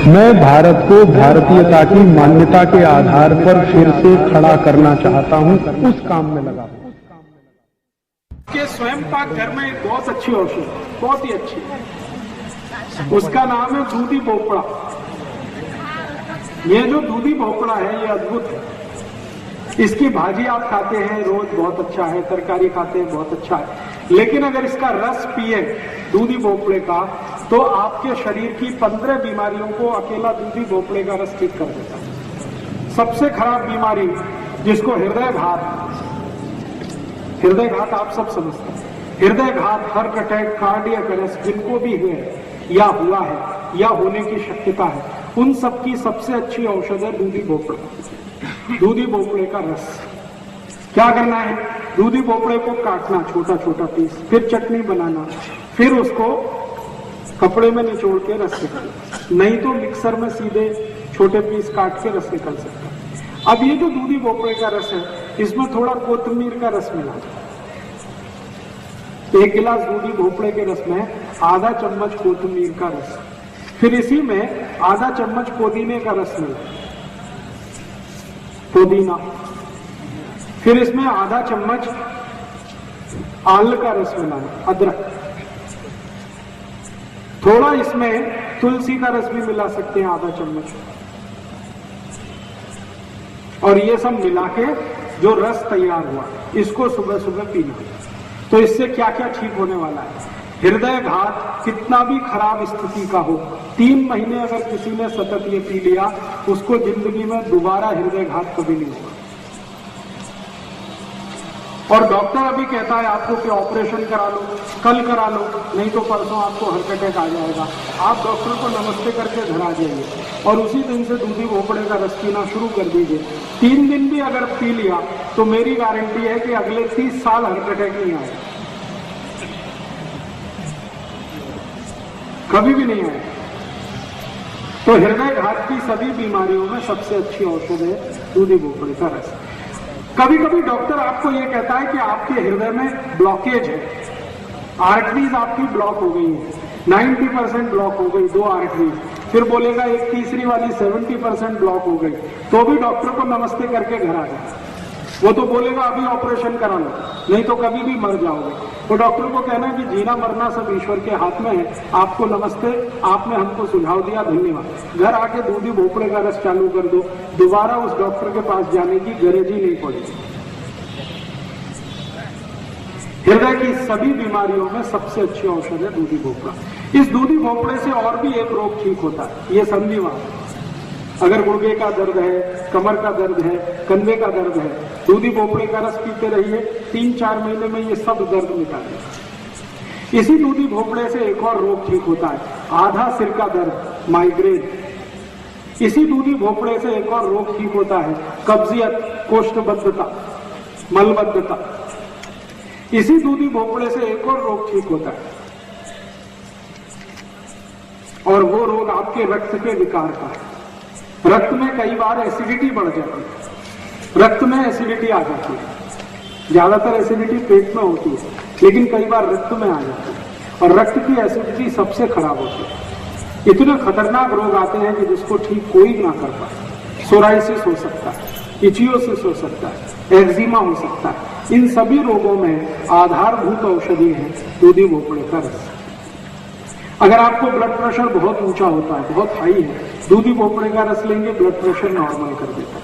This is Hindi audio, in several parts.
मैं भारत को भारतीयता की मान्यता के आधार पर फिर से खड़ा करना चाहता हूं, उस काम में लगा हूं। के स्वयं पाक घर में एक बहुत अच्छी औषधि, बहुत ही अच्छी, उसका नाम है दूधी भोपड़ा। ये जो दूधी भोपड़ा है ये अद्भुत है। इसकी भाजी आप खाते हैं रोज, बहुत अच्छा है, तरकारी खाते हैं, बहुत अच्छा है, लेकिन अगर इसका रस पिए दूधी भोपड़े का तो आपके शरीर की 15 बीमारियों को अकेला दूधी भोपड़े का रस ठीक कर देता है। सबसे खराब बीमारी जिसको हृदय घात आप सब समझते हैं, हृदय घात, हार्ट अटैक, कार्डियक अरेस्ट जिनको भी हुए या हुआ है या होने की शक्यता है, उन सब की सबसे अच्छी औषध है दूधी भोपड़ा। दूधी भोपड़े का रस क्या करना है, दूधी भोपड़े को काटना छोटा छोटा पीस, फिर चटनी बनाना, फिर उसको कपड़े में निचोड़ के रस निकालना, नहीं तो मिक्सर में सीधे छोटे पीस काट के रस निकल सकता है। अब ये जो दूधी भोपड़े का रस है इसमें थोड़ा कोथिमीर का रस मिला, 1 गिलास दूधी भोपड़े के रस में आधा चम्मच कोथिमीर का रस, फिर इसी में आधा चम्मच पुदीने का रस मिला, पुदीना, फिर इसमें आधा चम्मच आंवले का रस मिलाना, अदरक, थोड़ा इसमें तुलसी का रस भी मिला सकते हैं, आधा चम्मच, और ये सब मिला के जो रस तैयार हुआ इसको सुबह सुबह पीना। तो इससे क्या क्या ठीक होने वाला है, हृदय घात कितना भी खराब स्थिति का हो, 3 महीने अगर किसी ने सतत ये पी लिया उसको जिंदगी में दोबारा हृदय घात कभी नहीं होगा। और डॉक्टर अभी कहता है आपको कि ऑपरेशन करा लो, कल करा लो, नहीं तो परसों आपको हार्ट अटैक आ जाएगा, आप डॉक्टर को नमस्ते करके घर आ जाइए और उसी दिन से दूधी भोपड़े का रस पीना शुरू कर दीजिए। 3 दिन भी अगर पी लिया तो मेरी गारंटी है कि अगले 30 साल हार्ट अटैक नहीं आएगा, कभी भी नहीं आएगा। तो हृदय घात की सभी बीमारियों में सबसे अच्छी औषध है दूधी भोपड़े का रस। कभी कभी डॉक्टर आपको यह कहता है कि आपके हृदय में ब्लॉकेज है, आर्टरीज आपकी ब्लॉक हो गई है, 90% ब्लॉक हो गई 2 आर्टरीज, फिर बोलेगा एक तीसरी वाली 70% ब्लॉक हो गई, तो भी डॉक्टर को नमस्ते करके घर आ जाए। वो तो बोलेगा अभी ऑपरेशन करा लो, नहीं तो कभी भी मर जाओगे। तो डॉक्टर को कहना है कि जीना मरना सब ईश्वर के हाथ में है, आपको नमस्ते, आपने हमको सुझाव दिया, धन्यवाद। घर आके दूधी भोपड़े का रस चालू कर दो, दोबारा उस डॉक्टर के पास जाने की गरज ही नहीं पड़ेगी। हृदय की सभी बीमारियों में सबसे अच्छी औषध है दूधी भोपड़ा। इस दूधी भोपड़े से और भी एक रोग ठीक होता है, ये संधिवात। अगर गुर्दे का दर्द है, कमर का दर्द है, कंधे का दर्द है, दूधी भोपड़े का रस पीते रहिए, 3-4 महीने में ये सब दर्द मिटाएगा। इसी दूधी भोपड़े से एक और रोग ठीक होता है, आधा सिर का दर्द, माइग्रेन। इसी दूधी भोपड़े से एक और रोग ठीक होता है, कब्जियत, कोष्ठबद्धता, मलबद्धता। इसी दूधी भोपड़े से एक और रोग ठीक होता है, और वो रोग आपके रक्त के विकार का है। रक्त में कई बार एसिडिटी बढ़ जाती है, रक्त में एसिडिटी आ जाती है, ज्यादातर एसिडिटी पेट में होती है, लेकिन कई बार रक्त में आ जाती है, और रक्त की एसिडिटी सबसे खराब होती है। इतने खतरनाक रोग आते हैं कि जिसको ठीक कोई ना कर पाए। सोराइसिस हो सकता है, इचियोसिस हो सकता है, एक्जिमा हो सकता है। इन सभी रोगों में आधारभूत औषधि है दूधी भोपड़े का रस। अगर आपको ब्लड प्रेशर बहुत ऊंचा होता है, बहुत हाई है, दूधी भोपड़े का रस लेंगे, ब्लड प्रेशर नॉर्मल कर देता है।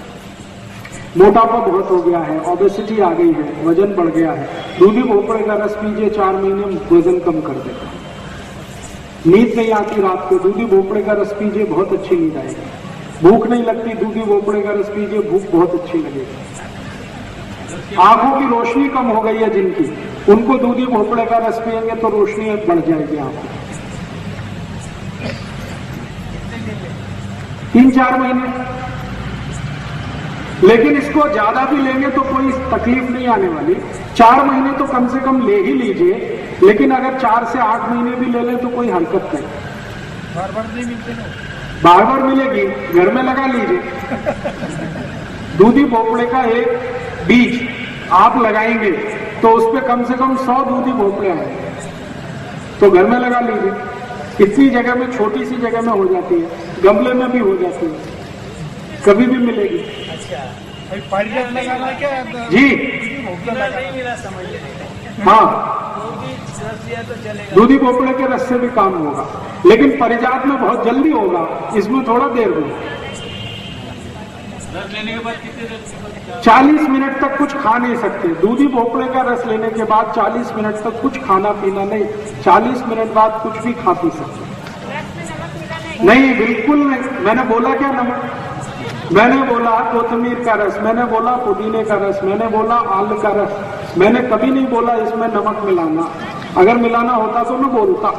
मोटापा बहुत हो गया है, ओबेसिटी आ गई है, वजन बढ़ गया है, दूधी भोपड़े का रस पीजिए, 4 महीने में वजन कम कर देता है। नींद नहीं आती रात को, दूधी भोपड़े का रस पीजिए, बहुत अच्छी नींद आएगी। भूख नहीं लगती, दूधी भोपड़े का रस पीजिए, भूख बहुत अच्छी लगेगी। आंखों की रोशनी कम हो गई है जिनकी, उनको दूधी भोपड़े का रस पिएंगे तो रोशनी बढ़ जाएगी आंखों। 3-4 महीने, लेकिन इसको ज्यादा भी लेंगे तो कोई तकलीफ नहीं आने वाली। 4 महीने तो कम से कम ले ही लीजिए, लेकिन अगर 4 से 8 महीने भी ले लें तो कोई हरकत नहीं। बार बार नहीं मिलते ना, बार बार मिलेगी, घर में लगा लीजिए। दूधी भोपड़े का एक बीज आप लगाएंगे तो उस पर कम से कम 100 दूधी भोपड़े आएंगे, तो घर में लगा लीजिए। इतनी जगह में, छोटी सी जगह में हो जाती है, गमले में भी हो जाती है, कभी भी मिलेगी। अच्छा, भाई परिजन लगाना है क्या? जी नहीं मिला समझ लेंगे। हाँ, तो चलेगा। दूधी भोपड़े के रस से भी काम होगा, लेकिन परिजात में बहुत जल्दी होगा, इसमें थोड़ा देर होगा। रस लेने के बाद कितने देर? 40 मिनट तक कुछ खा नहीं सकते। दूधी भोपड़े का रस लेने के बाद 40 मिनट तक कुछ खाना पीना नहीं, 40 मिनट बाद कुछ भी खा पी सकते। नहीं, बिल्कुल नहीं। मैंने बोला क्या नमक? मैंने बोला कोथिमीर का रस, मैंने बोला पुदीने का रस, मैंने बोला आल का रस। मैंने कभी नहीं बोला इसमें नमक मिलाना। अगर मिलाना होता तो मैं बोलता।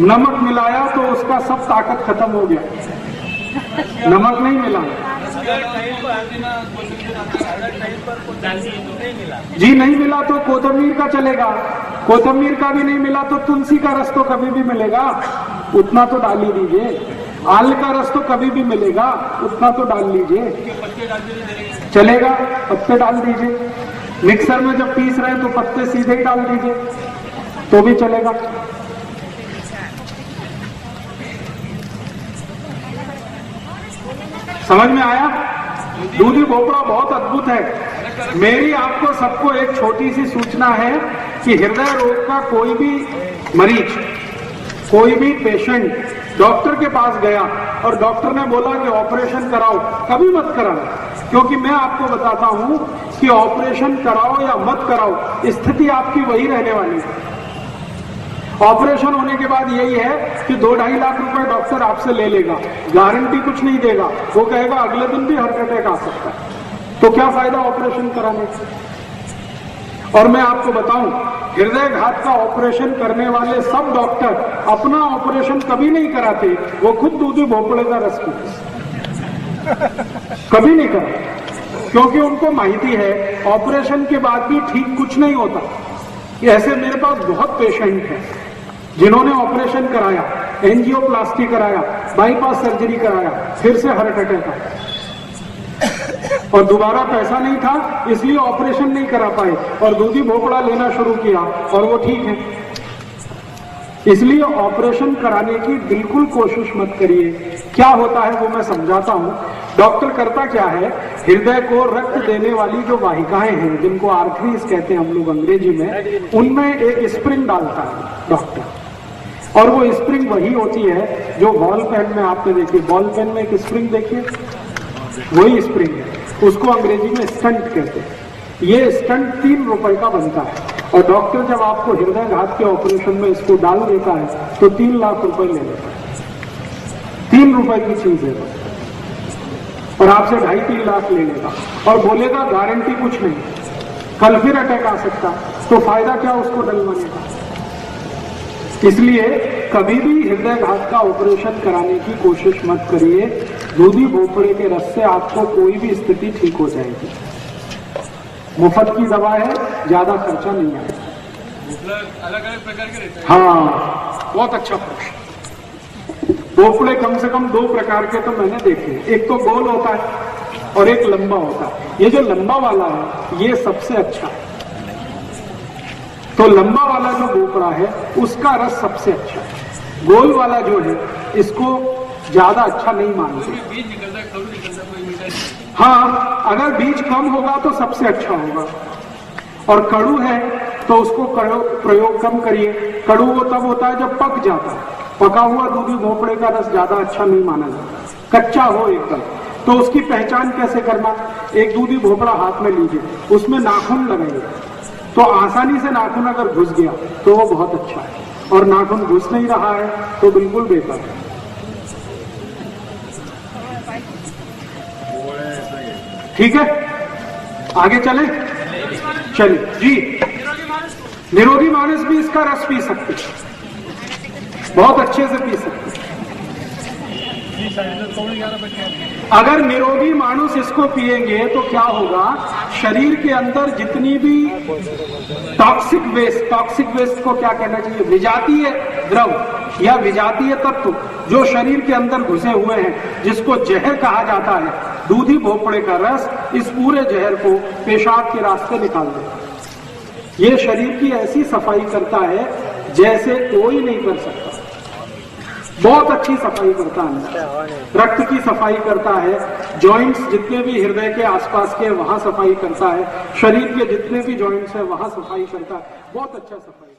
नमक मिलाया तो उसका सब ताकत खत्म हो गया। नमक नहीं मिला। जी नहीं मिला तो कोथिमीर का चलेगा, कोथिमीर का भी नहीं मिला तो तुलसी का रस तो कभी भी मिलेगा, उतना तो डाल ही दीजिए। आल का रस तो कभी भी मिलेगा, उतना तो डाल लीजिए, चलेगा। पत्ते डाल दीजिए, मिक्सर में जब पीस रहे हैं तो पत्ते सीधे ही डाल दीजिए तो भी चलेगा। समझ में आया? दूधी भोपड़ा बहुत अद्भुत है। मेरी आपको सबको एक छोटी सी सूचना है कि हृदय रोग का कोई भी मरीज, कोई भी पेशेंट डॉक्टर के पास गया और डॉक्टर ने बोला कि ऑपरेशन कराओ, कभी मत कराओ, क्योंकि मैं आपको बताता हूं कि ऑपरेशन कराओ या मत कराओ, स्थिति आपकी वही रहने वाली है। ऑपरेशन होने के बाद यही है कि 2-2.5 लाख रुपए डॉक्टर आपसे ले लेगा, गारंटी कुछ नहीं देगा, वो कहेगा अगले दिन भी हार्ट अटैक आ सकता है। तो क्या फायदा ऑपरेशन कराने का? और मैं आपको बताऊं, हृदय घात का ऑपरेशन करने वाले सब डॉक्टर अपना ऑपरेशन कभी नहीं कराते, वो खुद दूधी भोपड़े का रस पीते, कभी नहीं कराते, क्योंकि उनको माहिती है ऑपरेशन के बाद भी ठीक कुछ नहीं होता। ऐसे मेरे पास बहुत पेशेंट हैं जिन्होंने ऑपरेशन कराया, एंजियोप्लास्टी कराया, बाईपास सर्जरी कराया, फिर से हार्ट अटैक आया और दोबारा पैसा नहीं था इसलिए ऑपरेशन नहीं करा पाए और दूधी भोपड़ा लेना शुरू किया और वो ठीक है। इसलिए ऑपरेशन कराने की बिल्कुल कोशिश मत करिए। क्या होता है वो मैं समझाता हूं। डॉक्टर करता क्या है, हृदय को रक्त देने वाली जो वाहिकाएं हैं, जिनको आर्टरीज कहते हैं हम लोग अंग्रेजी में, उनमें एक स्प्रिंग डालता है डॉक्टर, और वो स्प्रिंग वही होती है जो बॉल पेन में आपने देखी, बॉल पेन में एक स्प्रिंग देखिए, वही स्प्रिंग है, उसको अंग्रेजी में स्टंट कहते हैं। ये स्टंट 3 रुपए का बनता है और डॉक्टर जब आपको हृदय घात के ऑपरेशन में इसको डाल देता है तो 3 लाख रुपए ले लेता है। 3 रुपए की चीज है और आपसे 2.5-3 लाख ले लेगा और बोलेगा गारंटी कुछ नहीं, कल फिर अटैक आ सकता, तो फायदा क्या उसको डलवाने का। इसलिए कभी भी हृदय घात का ऑपरेशन कराने की कोशिश मत करिए। दूधी भोपड़े के रस से आपको कोई भी स्थिति ठीक हो जाएगी। मुफ्त की दवा है, ज्यादा खर्चा नहीं आएगा। अलग-अलग प्रकार के रहते हैं। हाँ, बहुत अच्छा प्रश्न। भोपड़े कम से कम 2 प्रकार के तो मैंने देखे, एक तो गोल होता है और एक लंबा होता है। ये जो लंबा वाला है ये सबसे अच्छा है। तो लंबा वाला जो भोपड़ा है उसका रस सबसे अच्छा है। गोल वाला जो है इसको ज्यादा अच्छा नहीं मानते। बीज निकलता है, कड़ू निकलता है, कोई मीठा नहीं। हाँ, अगर बीज कम होगा तो सबसे अच्छा होगा, और कड़ू है तो उसको प्रयोग कम करिए। कड़ू वो तब होता है जब पक जाता है। पका हुआ दूधी भोपड़े का रस ज्यादा अच्छा नहीं माना जाता। कच्चा हो एकदम, तो उसकी पहचान कैसे करना? एक दूधी भोपड़ा हाथ में लीजिए, उसमें नाखून लगाइए, तो आसानी से नाखून अगर घुस गया तो वो बहुत अच्छा है, और नाखून घुस नहीं रहा है तो बिल्कुल बेकार है। ठीक है, आगे चले? चलिए जी। निरोगी मानस भी इसका रस पी सकते, बहुत अच्छे से पी सकते। अगर निरोगी मानुष इसको पिएंगे तो क्या होगा, शरीर के अंदर जितनी भी टॉक्सिक वेस्ट को क्या कहना चाहिए, विजातीय द्रव या विजातीय तत्व जो शरीर के अंदर घुसे हुए हैं, जिसको जहर कहा जाता है, दूधी भोपड़े का रस इस पूरे जहर को पेशाब के रास्ते निकाल देता है। ये शरीर की ऐसी सफाई करता है जैसे कोई नहीं कर सकता। बहुत अच्छी सफाई करता है, रक्त की सफाई करता है, जॉइंट्स जितने भी हृदय के आसपास के वहां सफाई करता है, शरीर के जितने भी जॉइंट्स है वहां सफाई करता है, बहुत अच्छा सफाई।